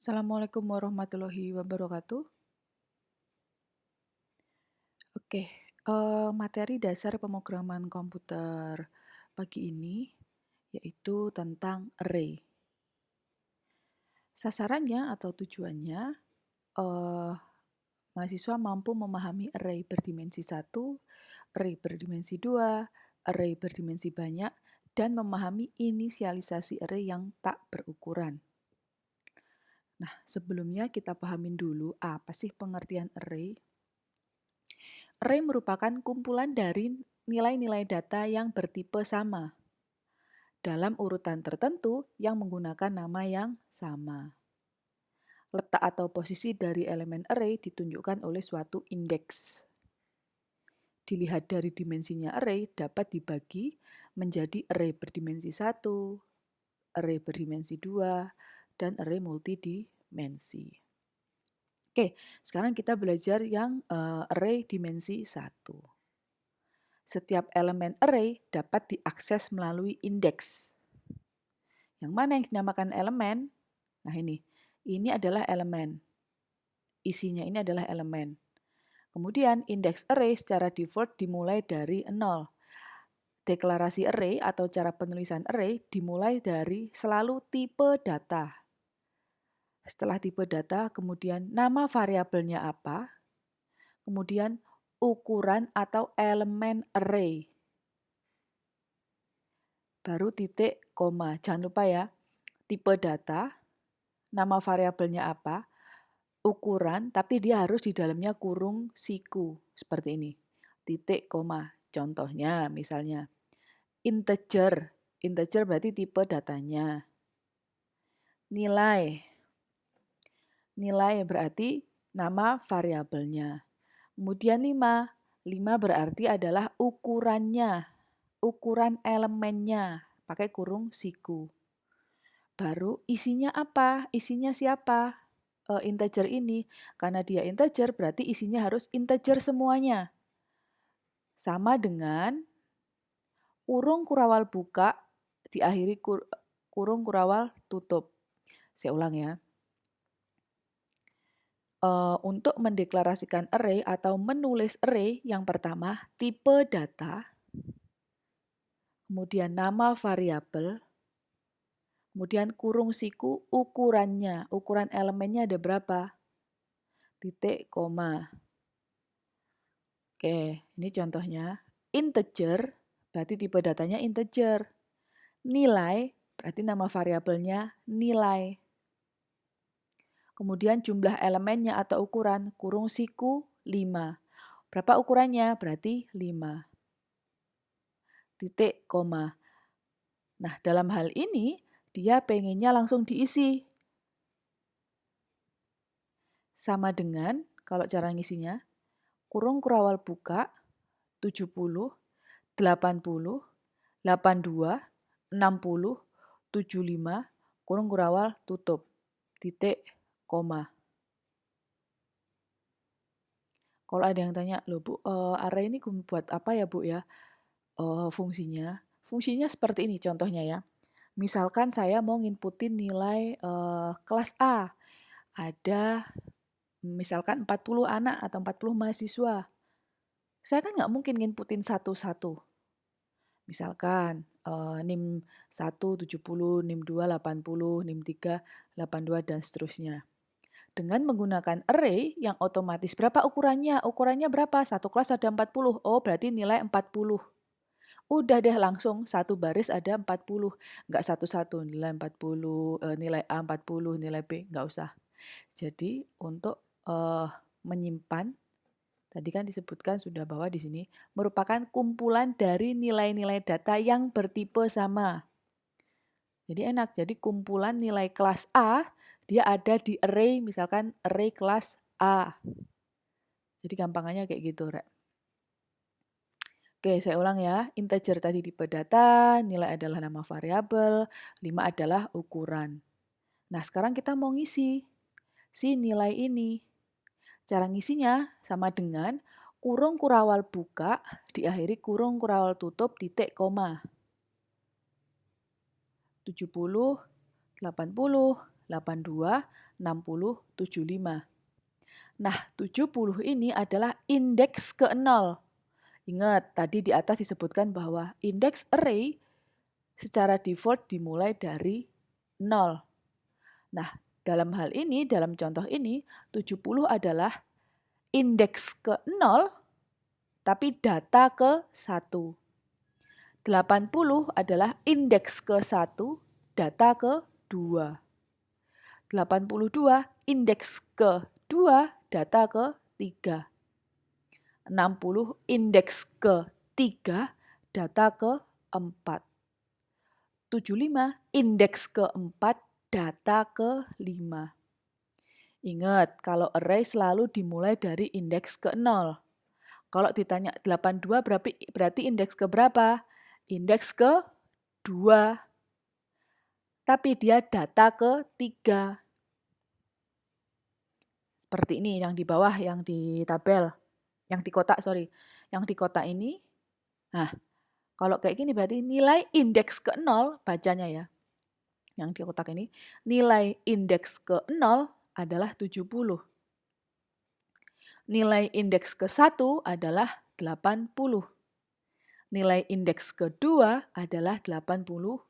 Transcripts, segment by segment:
Assalamualaikum warahmatullahi wabarakatuh. Oke, materi dasar pemrograman komputer pagi ini yaitu tentang array. Sasarannya atau tujuannya, mahasiswa mampu memahami array berdimensi 1, array berdimensi 2, array berdimensi banyak, dan memahami inisialisasi array yang tak berukuran. Nah, sebelumnya kita pahamin dulu apa sih pengertian array. Array merupakan kumpulan dari nilai-nilai data yang bertipe sama dalam urutan tertentu yang menggunakan nama yang sama. Letak atau posisi dari elemen array ditunjukkan oleh suatu indeks. Dilihat dari dimensinya array dapat dibagi menjadi array berdimensi 1, array berdimensi 2, dan array multidimensi. Oke, sekarang kita belajar yang array dimensi 1. Setiap elemen array dapat diakses melalui indeks. Yang mana yang dinamakan elemen? Nah ini adalah elemen. Isinya ini adalah elemen. Kemudian indeks array secara default dimulai dari 0. Deklarasi array atau cara penulisan array dimulai dari selalu tipe data. Setelah tipe data, kemudian nama variabelnya apa, kemudian ukuran atau elemen array. Baru titik, koma. Jangan lupa ya, tipe data, nama variabelnya apa, ukuran, tapi dia harus di dalamnya kurung siku, seperti ini. Titik, koma. Contohnya, misalnya, integer. Integer berarti tipe datanya. Nilai. Nilai berarti nama variabelnya. Kemudian 5. 5 berarti adalah ukurannya. Ukuran elemennya. Pakai kurung siku. Baru isinya apa? Isinya siapa? Integer ini. Karena dia integer berarti isinya harus integer semuanya. Sama dengan kurung kurawal buka diakhiri kurung kurawal tutup. Saya ulang ya. Untuk mendeklarasikan array atau menulis array, yang pertama tipe data, kemudian nama variabel, kemudian kurung siku ukurannya. Ukuran elemennya ada berapa? Titik, koma. Oke, ini contohnya. Integer, berarti tipe datanya integer. Nilai, berarti nama variabelnya nilai. Kemudian jumlah elemennya atau ukuran, kurung siku 5. Berapa ukurannya? Berarti 5. Titik, koma. Nah, dalam hal ini, dia pengennya langsung diisi. Sama dengan, kalau cara ngisinya, kurung kurawal buka, 70, 80, 82, 60, 75, kurung kurawal tutup. Titik, koma. Kalau ada yang tanya, loh Bu, array ini buat apa ya Bu ya? Fungsinya seperti ini contohnya ya. Misalkan saya mau nginputin nilai kelas A. Ada misalkan 40 anak atau 40 mahasiswa. Saya kan nggak mungkin nginputin satu-satu. Misalkan NIM 1 70, NIM 2 80, NIM 3 82 dan seterusnya. Dengan menggunakan array yang otomatis berapa ukurannya? Ukurannya berapa? Satu kelas ada 40. Oh, berarti nilai 40. Udah deh langsung satu baris ada 40. Nggak satu-satu nilai 40, nilai A 40, nilai B, nggak usah. Jadi untuk menyimpan, tadi kan disebutkan sudah bahwa di sini merupakan kumpulan dari nilai-nilai data yang bertipe sama. Jadi enak, jadi kumpulan nilai kelas A, dia ada di array, misalkan array kelas A. Jadi gampangannya kayak gitu, Rek. Oke, saya ulang ya. Integer tadi tipe data, nilai adalah nama variabel, 5 adalah ukuran. Nah, sekarang kita mau ngisi si nilai ini. Cara ngisinya sama dengan kurung kurawal buka diakhiri kurung kurawal tutup titik koma. 70, 80, 82, 60, 75. Nah, 70 ini adalah indeks ke 0. Ingat, tadi di atas disebutkan bahwa indeks array secara default dimulai dari 0. Nah, dalam hal ini, dalam contoh ini, 70 adalah indeks ke 0, tapi data ke 1. 80 adalah indeks ke 1, data ke 2. 82 indeks ke 2, data ke 3. 60 indeks ke 3, data ke 4. 75 indeks ke 4, data ke 5. Ingat, kalau array selalu dimulai dari indeks ke 0. Kalau ditanya 82 berarti indeks ke berapa? Indeks ke 2. Tapi dia data ke 3. Seperti ini yang di bawah, yang di tabel. Yang di kotak, sorry. Yang di kotak ini. Nah, kalau kayak gini berarti nilai indeks ke 0, bacanya ya. Yang di kotak ini, nilai indeks ke 0 adalah 70. Nilai indeks ke 1 adalah 80. Nilai indeks kedua adalah 82.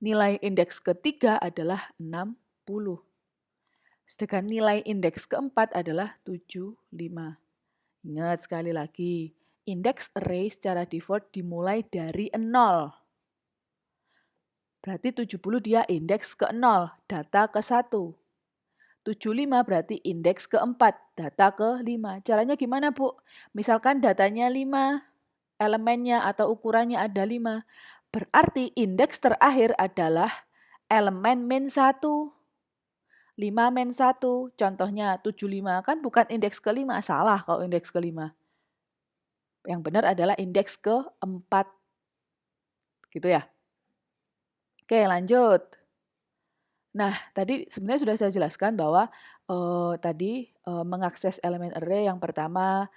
Nilai indeks ketiga adalah 60. Sedangkan nilai indeks keempat adalah 75. Ingat sekali lagi, indeks array secara default dimulai dari 0. Berarti 70 dia indeks ke 0, data ke 1. 75 berarti indeks keempat, data ke 5. Caranya gimana, Bu? Misalkan datanya 5, elemennya atau ukurannya ada 5. Berarti indeks terakhir adalah elemen min 1. 5 min 1, contohnya 75, kan bukan indeks ke-5, salah kalau indeks ke-5. Yang benar adalah indeks ke-4. Gitu ya. Oke, lanjut. Nah, tadi sebenarnya sudah saya jelaskan bahwa tadi mengakses elemen array yang pertama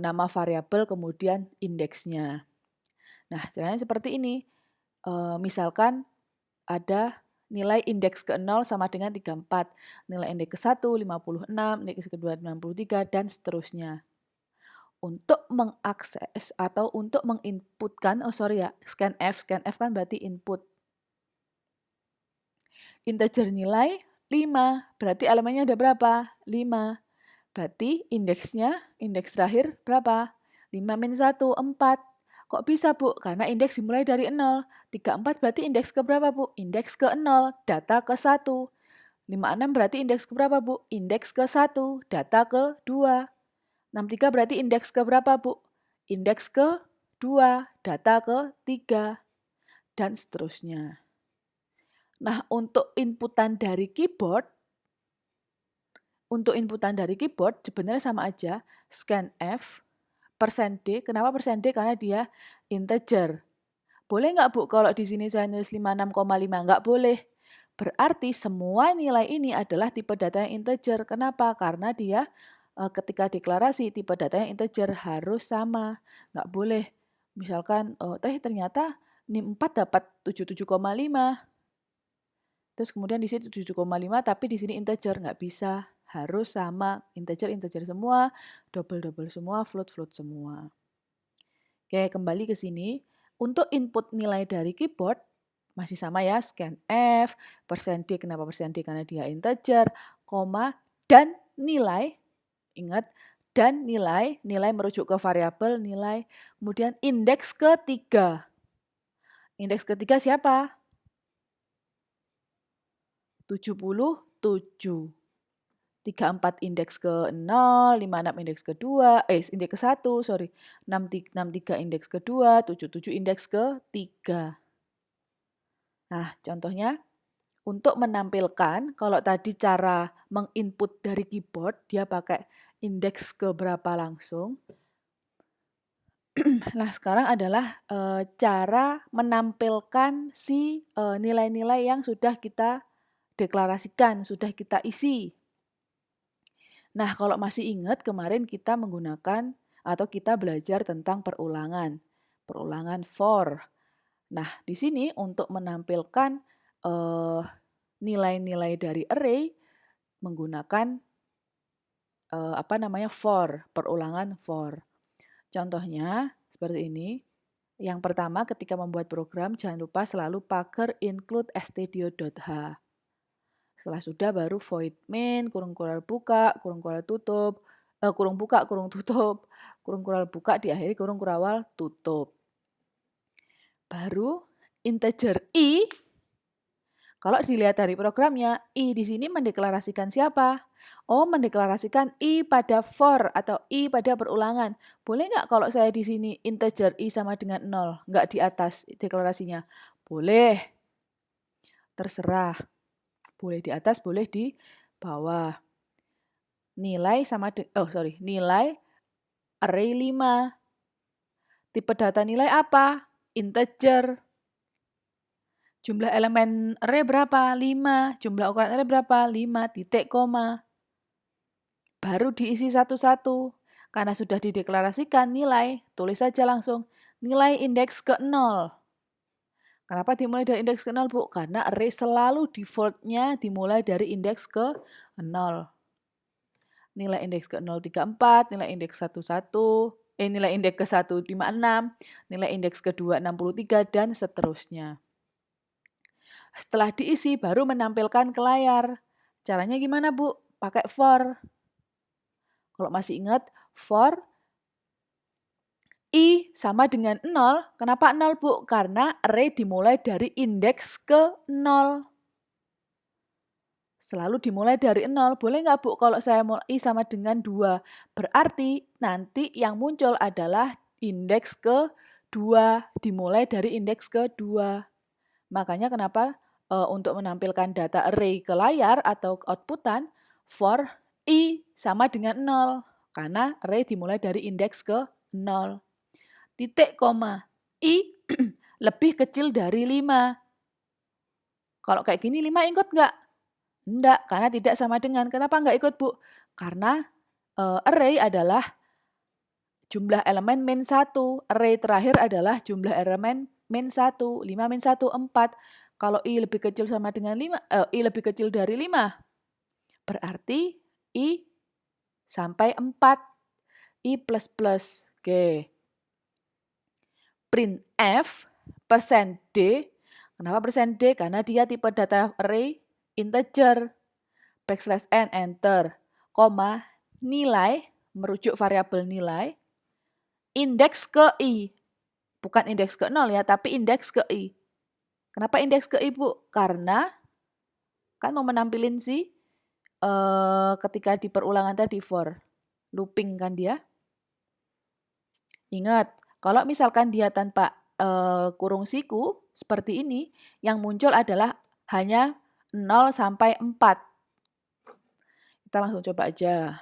nama variabel kemudian indeksnya. Nah, caranya seperti ini. Misalkan ada nilai indeks ke-0 sama dengan 34, nilai indeks ke-1 56, indeks ke-2 63 dan seterusnya. Untuk mengakses atau untuk menginputkan, scanf kan berarti input. Integer nilai 5, berarti elemennya ada berapa? 5. Berarti indeks terakhir berapa? 5 min 1, 4. Kok bisa, Bu? Karena indeks dimulai dari 0. 34 berarti indeks ke berapa, Bu? Indeks ke 0, data ke 1. 56 berarti indeks ke berapa, Bu? Indeks ke 1, data ke 2. 63 berarti indeks ke berapa, Bu? Indeks ke 2, data ke 3. Dan seterusnya. Nah, untuk inputan dari keyboard sebenarnya sama aja, scanf, %d. Kenapa %d? Karena dia integer. Boleh nggak, Bu, kalau di sini saya nulis 56,5? Nggak boleh. Berarti semua nilai ini adalah tipe data yang integer. Kenapa? Karena dia ketika deklarasi tipe datanya integer harus sama. Nggak boleh. Misalkan, ternyata NIM 4 dapat 77,5. Terus kemudian di sini 7,5 tapi di sini integer, nggak bisa. Harus sama, integer semua, double semua, float semua. Oke, kembali ke sini. Untuk input nilai dari keyboard, masih sama ya, scanf, %d, kenapa %d? Karena dia integer, koma, dan nilai, ingat, dan nilai merujuk ke variabel nilai, kemudian indeks ketiga. Indeks ketiga siapa? 77. 34 indeks ke 0, 56 indeks ke-2, indeks ke-1, 63 indeks ke-2, 77 indeks ke-3. Nah, contohnya untuk menampilkan, kalau tadi cara menginput dari keyboard, dia pakai indeks ke berapa langsung. Nah, sekarang adalah cara menampilkan si nilai-nilai yang sudah kita deklarasikan, sudah kita isi. Nah, kalau masih ingat kemarin kita menggunakan atau kita belajar tentang perulangan for. Nah, di sini untuk menampilkan nilai-nilai dari array menggunakan for, perulangan for. Contohnya seperti ini. Yang pertama, ketika membuat program, jangan lupa selalu packer include stdio.h. Setelah sudah, baru void main, kurung kural buka, kurung kural tutup, kurung buka, kurung tutup, kurung kural buka, diakhiri kurung kurawal tutup. Baru integer i, kalau dilihat dari programnya, i di sini mendeklarasikan siapa? Oh, mendeklarasikan i pada for atau i pada perulangan. Boleh nggak kalau saya di sini integer i sama dengan 0? Nggak di atas deklarasinya? Boleh. Terserah. Boleh di atas, boleh di bawah. Nilai nilai array 5. Tipe data nilai apa? Integer. Jumlah elemen array berapa? 5. Jumlah ukuran array berapa? 5, titik, koma. Baru diisi satu-satu. Karena sudah dideklarasikan nilai, tulis saja langsung nilai indeks ke 0. Kenapa dimulai dari indeks ke 0, Bu? Karena array selalu default-nya dimulai dari indeks ke 0. Nilai indeks ke 034, nilai indeks 11, nilai indeks ke 156, nilai indeks ke 263, dan seterusnya. Setelah diisi, baru menampilkan ke layar. Caranya gimana, Bu? Pakai for. Kalau masih ingat, for i sama dengan 0. Kenapa 0, Bu? Karena array dimulai dari indeks ke 0. Selalu dimulai dari 0. Boleh nggak, Bu, kalau saya mau i sama dengan 2? Berarti nanti yang muncul adalah indeks ke 2. Dimulai dari indeks ke 2. Makanya kenapa untuk menampilkan data array ke layar atau outputan, for i sama dengan 0. Karena array dimulai dari indeks ke 0. Titik, koma, i lebih kecil dari 5. Kalau kayak gini 5 ikut nggak? Enggak, karena tidak sama dengan. Kenapa nggak ikut, Bu? Karena array adalah jumlah elemen min 1. Array terakhir adalah jumlah elemen min 1. 5 min 1, 4. Kalau i lebih kecil sama dengan 5, i lebih kecil dari 5, berarti i sampai 4. I plus plus. Oke. Printf %d. Kenapa %d? Karena dia tipe data array integer. \n, enter, koma, nilai, merujuk variabel nilai, indeks ke i. Bukan indeks ke 0 ya, tapi indeks ke i. Kenapa indeks ke i, Bu? Karena kan mau menampilin ketika di perulangan tadi for. Looping kan dia. Ingat, kalau misalkan dia tanpa kurung siku seperti ini, yang muncul adalah hanya 0 sampai 4. Kita langsung coba aja.